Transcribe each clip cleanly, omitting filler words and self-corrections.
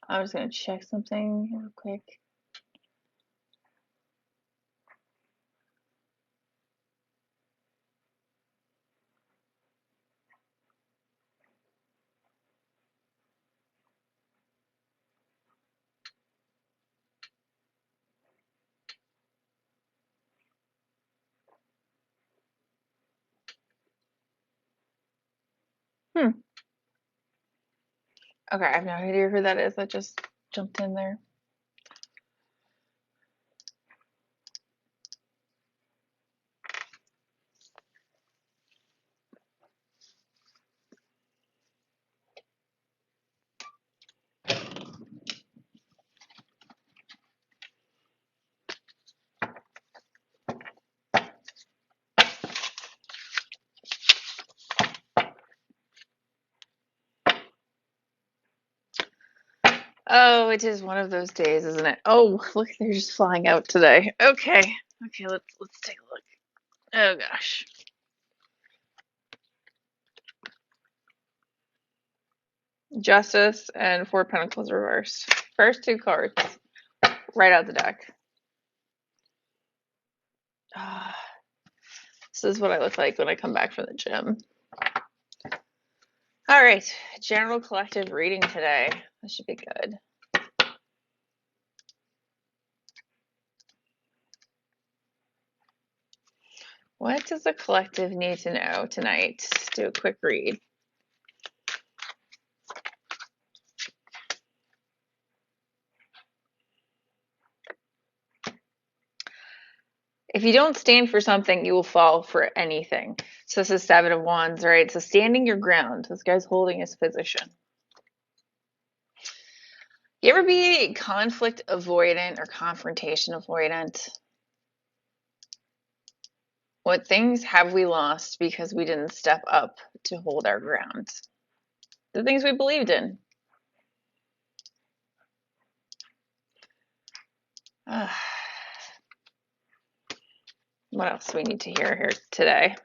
I'm just gonna check something real quick. Hmm. Okay, I have no idea who that is. That just jumped in there. Oh, it is one of those days, isn't it? Oh, look, they're just flying out today. Okay. Okay, let's take a look. Oh gosh. Justice and Four Pentacles reversed. First two cards, right out the deck. Ah, this is what I look like when I come back from the gym. All right, general collective reading today. This should be good. What does the collective need to know tonight? Let's do a quick read. If you don't stand for something, you will fall for anything. So this is Seven of Wands, right? So standing your ground. This guy's holding his position. You ever be conflict avoidant or confrontation avoidant? What things have we lost because we didn't step up to hold our ground? The things we believed in. What else do we need to hear here today?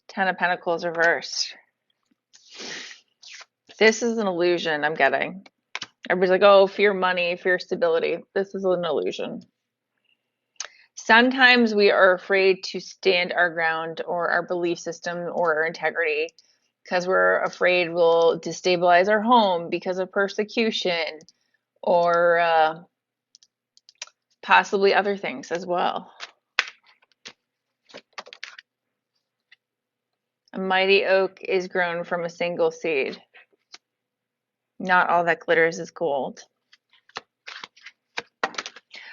Ten of Pentacles reversed. This is an illusion I'm getting. Everybody's like, oh, fear money, fear stability. This is an illusion. Sometimes we are afraid to stand our ground or our belief system or our integrity because we're afraid we'll destabilize our home because of persecution or possibly other things as well. A mighty oak is grown from a single seed. Not all that glitters is gold.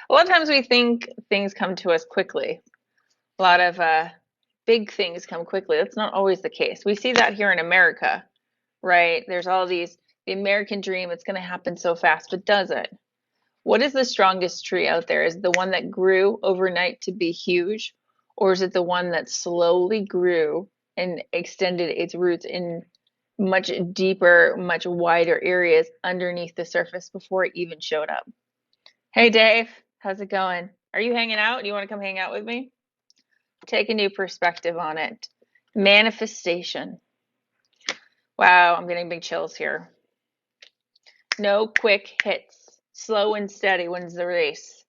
A lot of times we think things come to us quickly. A lot of big things come quickly. That's not always the case. We see that here in America, right? There's all these, the American dream, it's going to happen so fast, but does it? What is the strongest tree out there? Is it the one that grew overnight to be huge, or is it the one that slowly grew and extended its roots in much deeper, much wider areas underneath the surface before it even showed up? Hey Dave, how's it going? Are you hanging out? Do you want to come hang out with me? Take a new perspective on it. Manifestation. Wow, I'm getting big chills here. No quick hits. Slow and steady wins the race.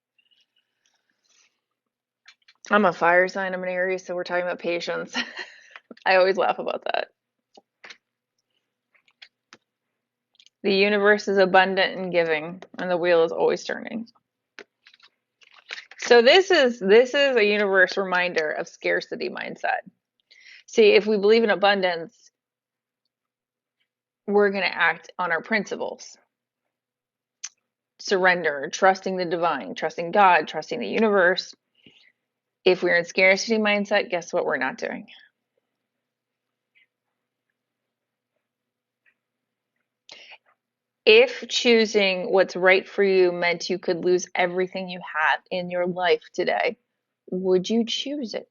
I'm a fire sign. I'm an Aries, so we're talking about patience. I always laugh about that. The universe is abundant in giving, and the wheel is always turning. So this is a universe reminder of scarcity mindset. See, if we believe in abundance, we're going to act on our principles. Surrender, trusting the divine, trusting God, trusting the universe. If we're in scarcity mindset, guess what we're not doing? If choosing what's right for you meant you could lose everything you had in your life today, would you choose it?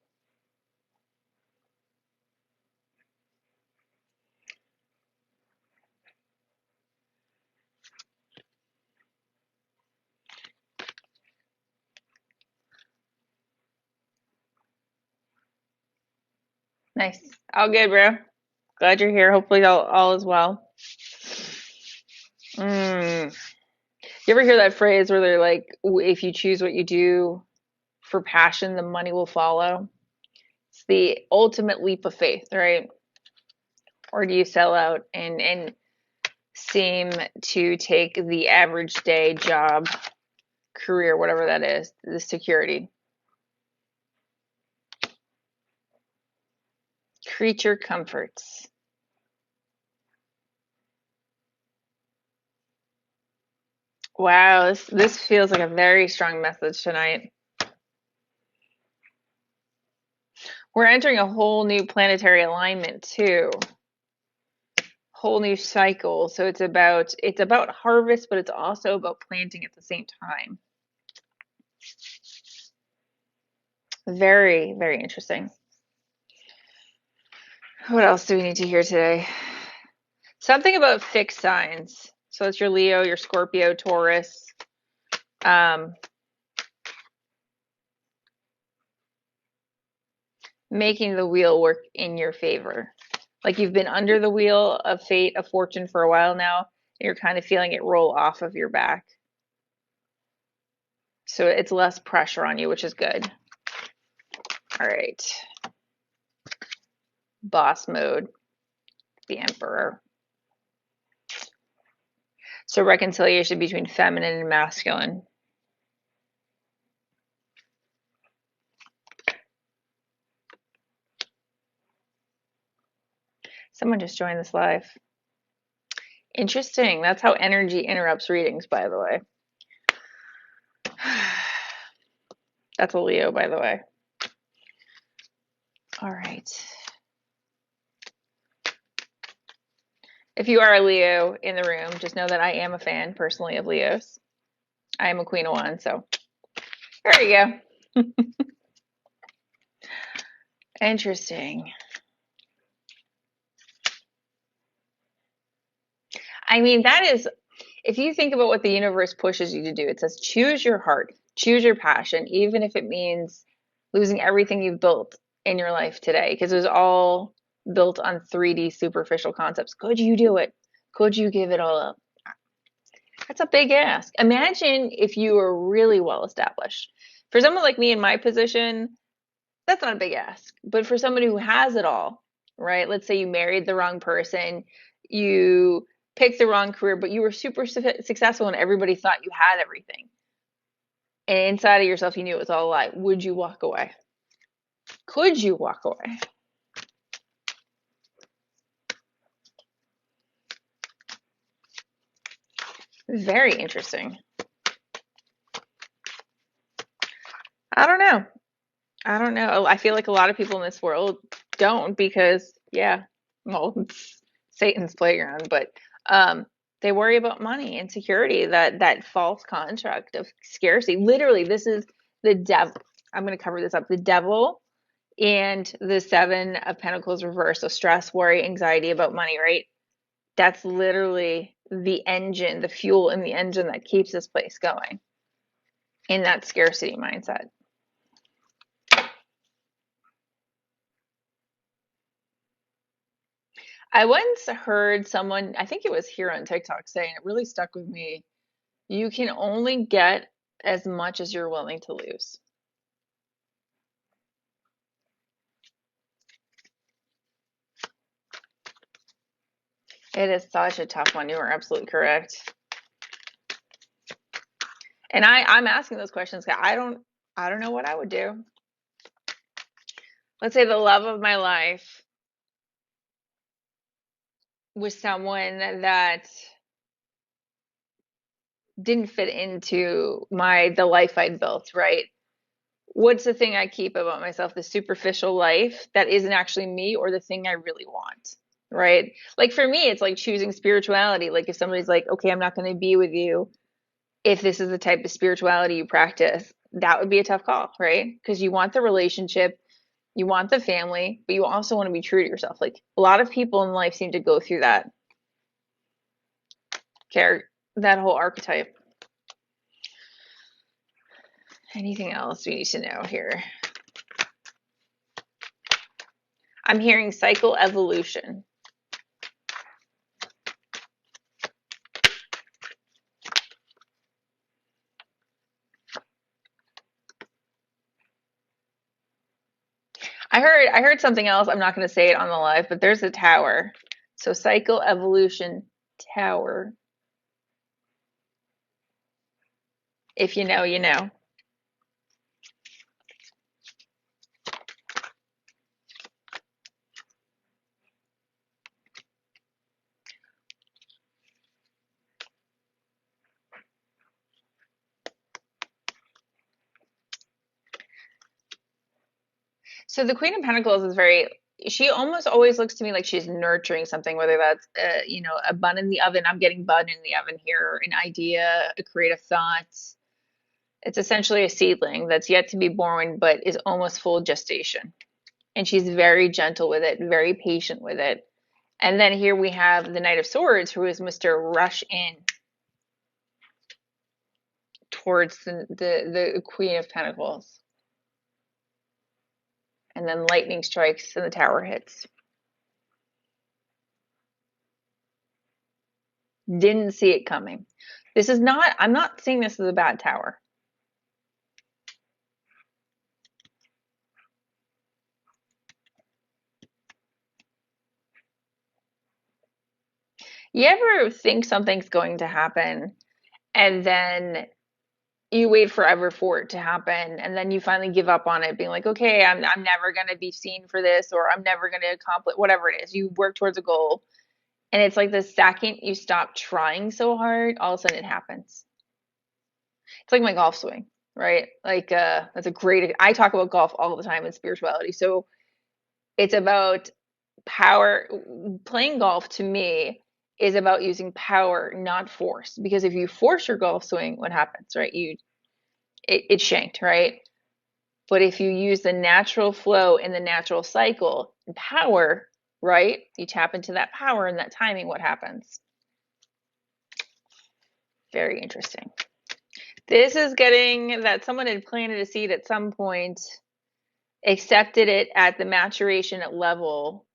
Nice. All good, bro. Glad you're here. Hopefully all is well. You ever hear that phrase where they're like, if you choose what you do for passion, the money will follow? It's the ultimate leap of faith, right? Or do you sell out and seem to take the average day job, career, whatever that is, the security? Creature comforts. Wow, this feels like a very strong message tonight. We're entering a whole new planetary alignment too. Whole new cycle. So it's about harvest, but it's also about planting at the same time. Very, very interesting. What else do we need to hear today? Something about fixed signs. So it's your Leo, your Scorpio, Taurus. Um, Making the wheel work in your favor. Like you've been under the wheel of fate, of fortune for a while now, and you're kind of feeling it roll off of your back. So it's less pressure on you, which is good. All right. Boss mode, the Emperor. So reconciliation between feminine and masculine. Someone just joined this live. Interesting. That's how energy interrupts readings, by the way. That's a Leo, by the way. All right. If you are a Leo in the room, just know that I am a fan personally of Leos. I am a Queen of Wands, so there you go. Interesting. I mean, that is, if you think about what the universe pushes you to do, it says choose your heart, choose your passion, even if it means losing everything you've built in your life today, because it was all built on 3D superficial concepts. Could you do it? Could you give it all up? That's a big ask. Imagine if you were really well established. For someone like me in my position, that's not a big ask. But for somebody who has it all, right? Let's say you married the wrong person, you picked the wrong career, but you were super successful and everybody thought you had everything. And inside of yourself, you knew it was all a lie. Would you walk away? Could you walk away? Very interesting. I don't know. I don't know. I feel like a lot of people in this world don't because, yeah, well, it's Satan's playground, but they worry about money and security, that false construct of scarcity. Literally, this is the devil. I'm going to cover this up. The devil and the Seven of Pentacles reverse. So stress, worry, anxiety about money, right? That's literally the engine, the fuel in the engine that keeps this place going in that scarcity mindset. I once heard someone, I think it was here on TikTok, saying it really stuck with me. You can only get as much as you're willing to lose. It is such a tough one. You are absolutely correct. And I'm asking those questions because I don't know what I would do. Let's say the love of my life was someone that didn't fit into the life I'd built, right? What's the thing I keep about myself? The superficial life that isn't actually me or the thing I really want, right? Like for me, it's like choosing spirituality. Like if somebody's like, okay, I'm not going to be with you if this is the type of spirituality you practice, that would be a tough call, right? Because you want the relationship, you want the family, but you also want to be true to yourself. Like a lot of people in life seem to go through that whole archetype. Anything else we need to know here? I'm hearing cycle evolution. I heard something else. I'm not going to say it on the live, but there's a tower. So cycle evolution tower. If you know, you know. So the Queen of Pentacles is very, she almost always looks to me like she's nurturing something, whether that's, a bun in the oven. I'm getting bun in the oven here, an idea, a creative thought. It's essentially a seedling that's yet to be born, but is almost full gestation. And she's very gentle with it, very patient with it. And then here we have the Knight of Swords, who is Mr. Rush in towards the Queen of Pentacles. And then lightning strikes and the tower hits. Didn't see it coming. I'm not seeing this as a bad tower. You ever think something's going to happen and then you wait forever for it to happen and then you finally give up on it, being like, okay, I'm never gonna be seen for this, or I'm never gonna accomplish whatever it is. You work towards a goal, and it's like the second you stop trying so hard, all of a sudden it happens. It's like my golf swing, right? Like that's a great I talk about golf all the time in spirituality. So it's about power. Playing golf to me is about using power, not force. Because if you force your golf swing, what happens, right? It's shanked, right? But if you use the natural flow and the natural cycle and power, right? You tap into that power and that timing, what happens? Very interesting. This is getting that someone had planted a seed at some point, accepted it at the maturation level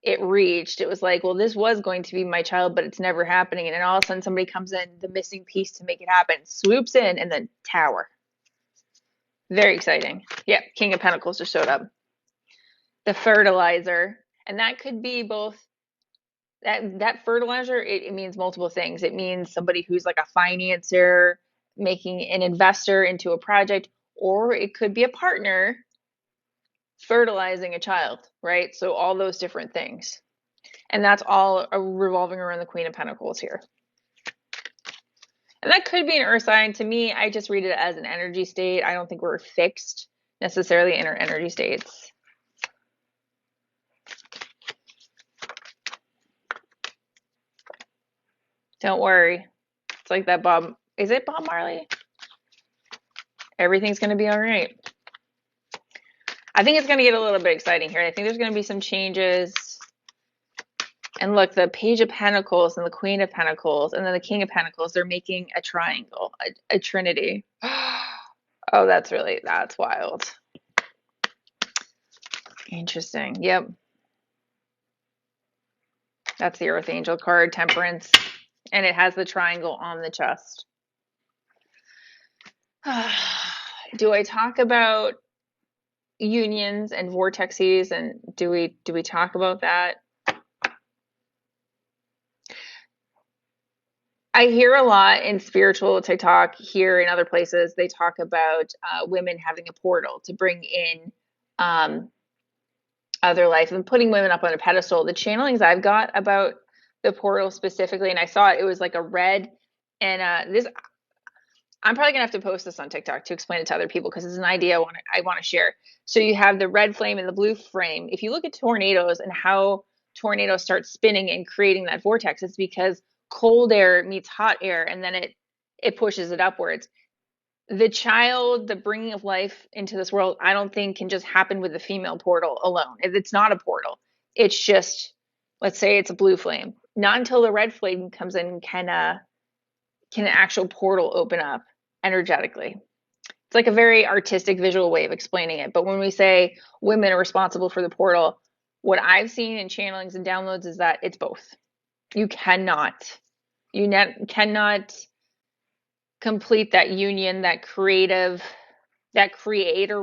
it reached. It was like, well, this was going to be my child, but it's never happening. And then all of a sudden somebody comes in, the missing piece to make it happen, swoops in, and then tower. Very exciting. Yeah, King of Pentacles just showed up. The fertilizer. And that could be both that fertilizer, it means multiple things. It means somebody who's like a financier, making an investor into a project, or it could be a partner fertilizing a child, right? So all those different things. And that's all revolving around the Queen of Pentacles here. And that could be an earth sign. To me, I just read it as an energy state. I don't think we're fixed necessarily in our energy states. Don't worry. It's like that Bob, is it Bob Marley? Everything's going to be all right. I think it's going to get a little bit exciting here. I think there's going to be some changes. And look, the Page of Pentacles and the Queen of Pentacles and then the King of Pentacles, they're making a triangle, a trinity. Oh, that's wild. Interesting. Yep. That's the Earth Angel card, Temperance. And it has the triangle on the chest. Do I talk about unions and vortexes, and do we talk about that? I hear a lot in spiritual TikTok here in other places. They talk about women having a portal to bring in other life and putting women up on a pedestal. The channelings I've got about the portal specifically, and I saw it was like a red, and this I'm probably gonna have to post this on TikTok to explain it to other people because it's an idea I want to share. So you have the red flame and the blue flame. If you look at tornadoes and how tornadoes start spinning and creating that vortex, it's because cold air meets hot air and then it pushes it upwards. The child, the bringing of life into this world, I don't think can just happen with the female portal alone. It's not a portal. It's just, let's say it's a blue flame. Not until the red flame comes in can an actual portal open up energetically. It's like a very artistic visual way of explaining it. But when we say women are responsible for the portal, what I've seen in channelings and downloads is that it's both. You cannot complete that union, that creator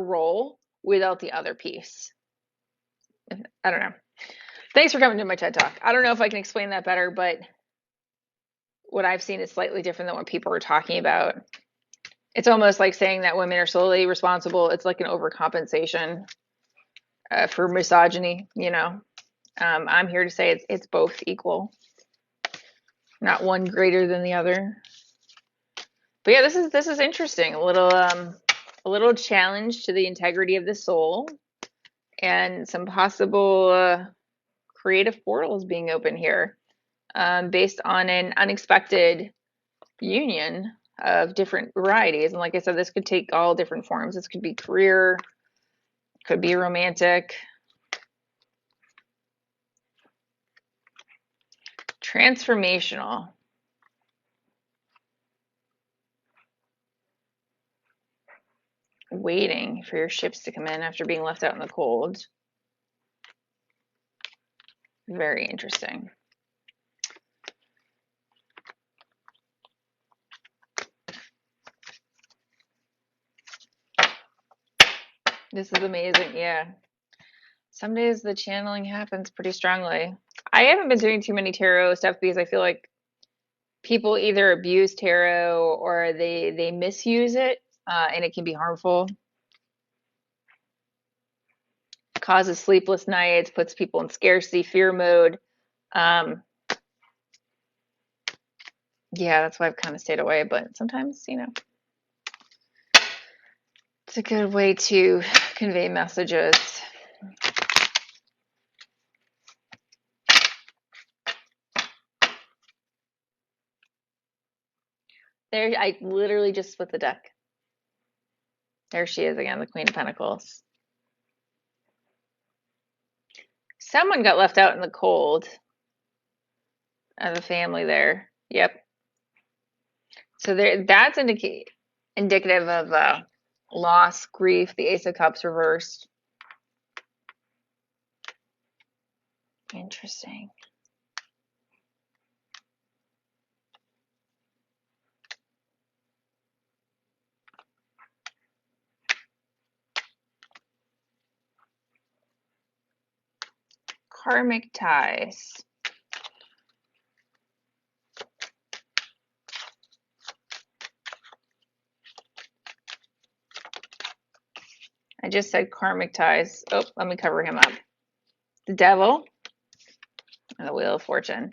role without the other piece. I don't know. Thanks for coming to my TED Talk. I don't know if I can explain that better, but what I've seen is slightly different than what people are talking about. It's almost like saying that women are solely responsible. It's like an overcompensation for misogyny, you know. I'm here to say it's both equal, not one greater than the other. But yeah, this is interesting. A little challenge to the integrity of the soul, and some possible creative portals being open here, based on an unexpected union of different varieties. And like I said, this could take all different forms. This could be career, could be romantic, transformational. Waiting for your ships to come in after being left out in the cold. Very interesting. This is amazing. Yeah. Some days the channeling happens pretty strongly. I haven't been doing too many tarot stuff because I feel like people either abuse tarot or they misuse it, and it can be harmful. Causes sleepless nights, puts people in scarcity, fear mode. Um, yeah, that's why I've kind of stayed away. But sometimes, it's a good way to convey messages. There, I literally just split the deck. There she is again, the Queen of Pentacles. Someone got left out in the cold of a family there. Yep. So that's indicative of loss, grief, the Ace of Cups reversed. Interesting. Karmic ties. I just said karmic ties. Oh, let me cover him up. The Devil and the Wheel of Fortune.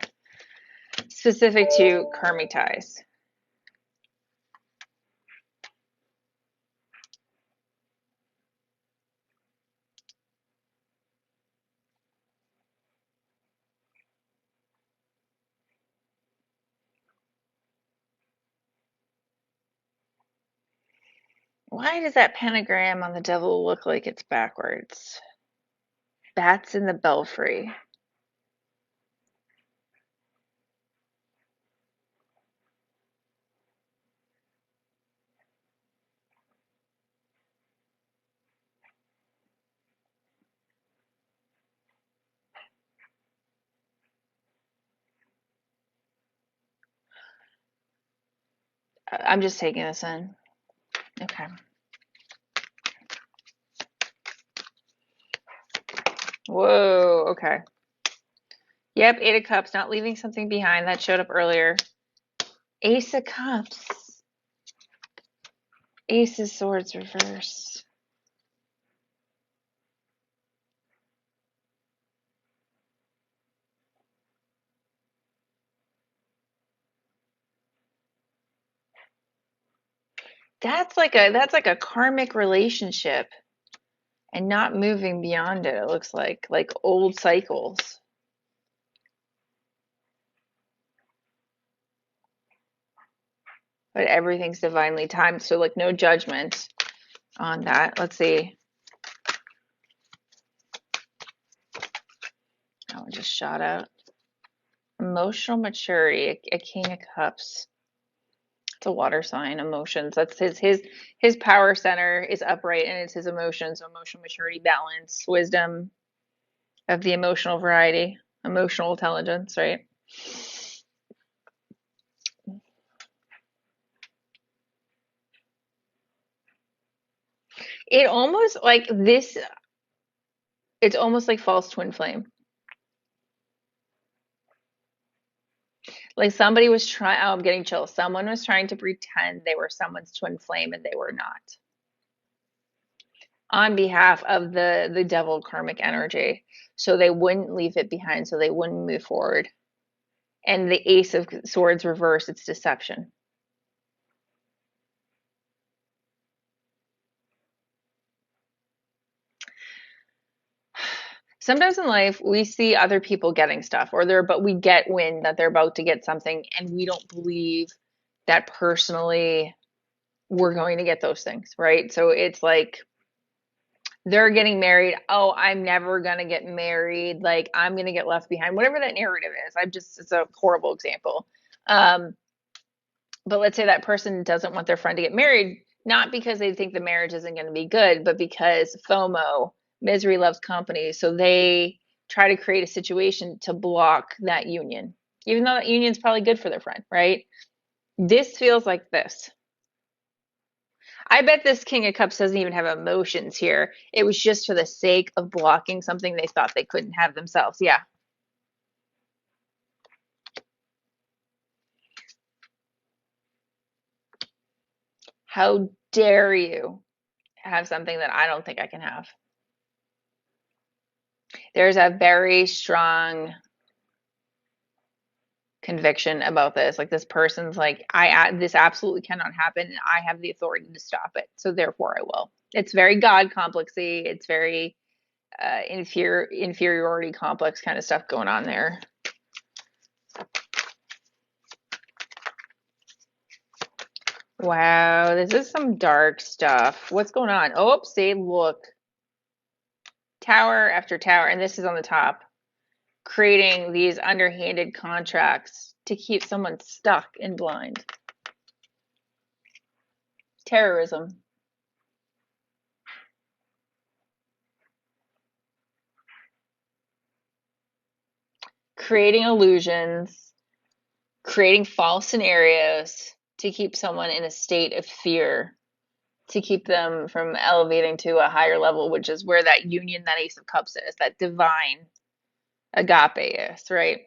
Specific to karmic ties. Why does that pentagram on the Devil look like it's backwards? Bats in the belfry. I'm just taking this in. Okay. Whoa, okay. Yep, Eight of Cups, not leaving something behind. That showed up earlier. Ace of Cups. Ace of Swords reverse. That's like a karmic relationship and not moving beyond it. It looks like old cycles. But everything's divinely timed, so like no judgment on that. Let's see. That one just shot out. Emotional maturity, a King of Cups. It's a water sign, emotions. That's his power center is upright and it's his emotions, so emotional maturity, balance, wisdom of the emotional variety, emotional intelligence, right? It almost like this It's almost like false twin flame. Like somebody was trying, oh, I'm getting chills. Someone was trying to pretend they were someone's twin flame and they were not. On behalf of the devil karmic energy. So they wouldn't leave it behind, so they wouldn't move forward. And the Ace of Swords reverse, it's deception. Sometimes in life we see other people getting stuff or they're but we get wind that they're about to get something and we don't believe that personally we're going to get those things, right? So it's like they're getting married. Oh, I'm never gonna get married. Like I'm gonna get left behind. Whatever that narrative is. It's a horrible example. Um, but let's say that person doesn't want their friend to get married, not because they think the marriage isn't going to be good, but because FOMO, misery loves company. So they try to create a situation to block that union, even though that union's probably good for their friend, right? This feels like this. I bet this King of Cups doesn't even have emotions here. It was just for the sake of blocking something they thought they couldn't have themselves. Yeah. How dare you have something that I don't think I can have? There's a very strong conviction about this. Like this person's like, this absolutely cannot happen, and I have the authority to stop it. So therefore, I will. It's very God complexy. It's very inferiority complex kind of stuff going on there. Wow, this is some dark stuff. What's going on? Oh, see, look, tower after tower, and this is on the top, creating these underhanded contracts to keep someone stuck and blind. Terrorism. Creating illusions, creating false scenarios to keep someone in a state of fear, to keep them from elevating to a higher level, which is where that union, that Ace of Cups is, that divine agape is, right?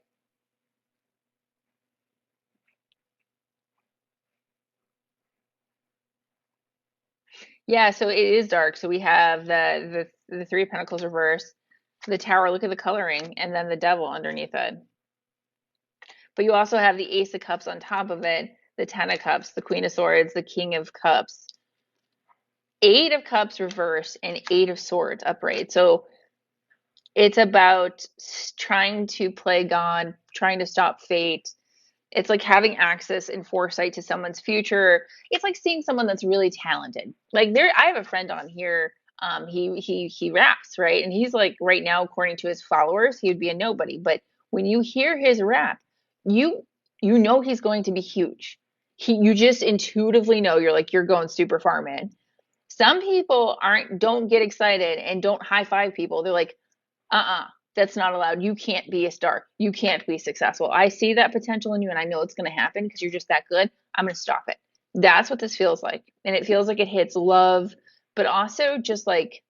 Yeah, so it is dark. So we have the Three of Pentacles reverse, the Tower, look at the coloring, and then the Devil underneath it. But you also have the Ace of Cups on top of it, the Ten of Cups, the Queen of Swords, the King of Cups, Eight of Cups reversed, and Eight of Swords upright. So it's about trying to play God, trying to stop fate. It's like having access and foresight to someone's future. It's like seeing someone that's really talented. Like there, I have a friend on here. He raps, right? And he's like right now, according to his followers, he would be a nobody. But when you hear his rap, you you know he's going to be huge. You just intuitively know you're going super far, man. Some people aren't don't get excited and don't high five people. They're like, uh-uh, that's not allowed. You can't be a star. You can't be successful. I see that potential in you and I know it's going to happen because you're just that good. I'm going to stop it. That's what this feels like. And it feels like it hits love, but also just like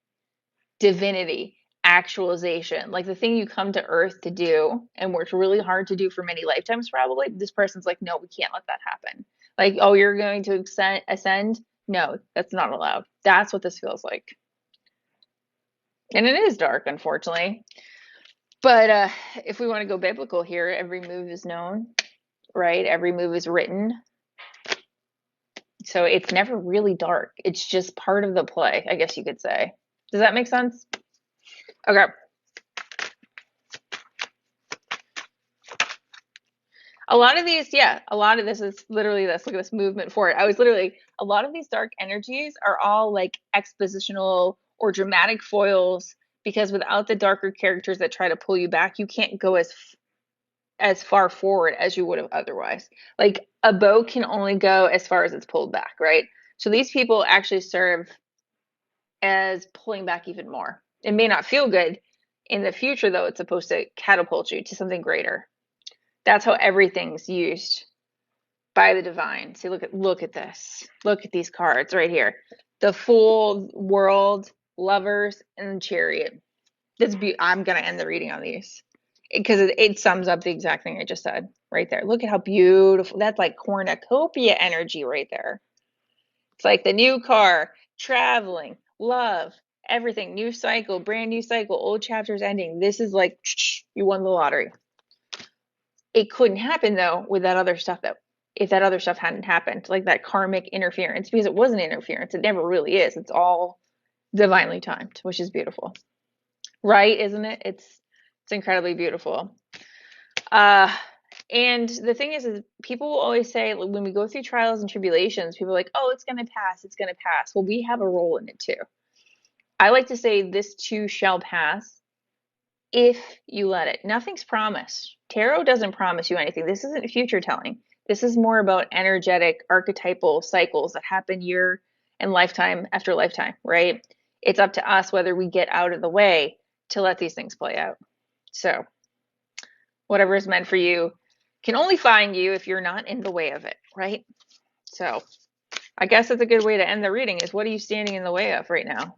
divinity, actualization, like the thing you come to earth to do and worked really hard to do for many lifetimes, probably. This person's like, no, we can't let that happen. Like, oh, you're going to ascend? No, that's not allowed. That's what this feels like. And it is dark, unfortunately. But if we want to go biblical here, every move is known, right? Every move is written. So it's never really dark. It's just part of the play, I guess you could say. Does that make sense? Okay. A lot of these, yeah, a lot of this is literally this. Look at this movement forward. I was literally, a lot of these dark energies are all like expositional or dramatic foils because without the darker characters that try to pull you back, you can't go as far forward as you would have otherwise. Like a bow can only go as far as it's pulled back, right? So these people actually serve as pulling back even more. It may not feel good in the future, though. It's supposed to catapult you to something greater. That's how everything's used by the divine. See, look at this. Look at these cards right here. The Fool, World, Lovers, and Chariot. I'm gonna end the reading on these because it sums up the exact thing I just said right there. Look at how beautiful. That's like cornucopia energy right there. It's like the new car, traveling, love, everything, new cycle, brand new cycle, old chapters ending. This is like you won the lottery. It couldn't happen though with that other stuff that if that other stuff hadn't happened, like that karmic interference, because it wasn't interference. It never really is. It's all divinely timed, which is beautiful. Right, isn't it? It's incredibly beautiful. Uh and the thing is people will always say like, when we go through trials and tribulations, people are like, "Oh, it's going to pass. It's going to pass." Well, we have a role in it too. I like to say this too shall pass if you let it. Nothing's promised. Tarot doesn't promise you anything. This isn't future telling. This is more about energetic, archetypal cycles that happen year and lifetime after lifetime, right? It's up to us whether we get out of the way to let these things play out. So, whatever is meant for you can only find you if you're not in the way of it, right? So, I guess that's a good way to end the reading is what are you standing in the way of right now?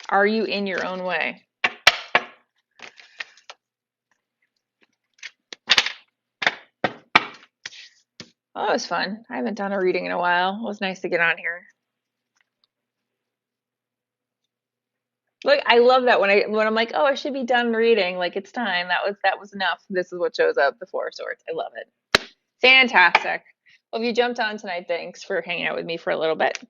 Are you in your own way? Oh, it was fun. I haven't done a reading in a while. It was nice to get on here. Look, I love that when I'm like, oh, I should be done reading. Like it's time. That was enough. This is what shows up, the Four of Swords. I love it. Fantastic. Well, if you jumped on tonight, thanks for hanging out with me for a little bit.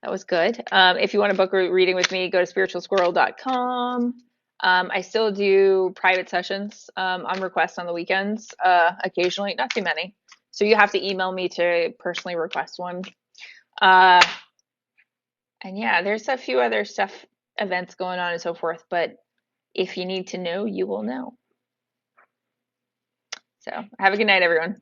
That was good. If you want to book a reading with me, go to spiritualsquirrel.com. I still do private sessions on request on the weekends, occasionally, not too many. So you have to email me to personally request one. And yeah, there's a few other events going on and so forth, but if you need to know, you will know. So have a good night, everyone.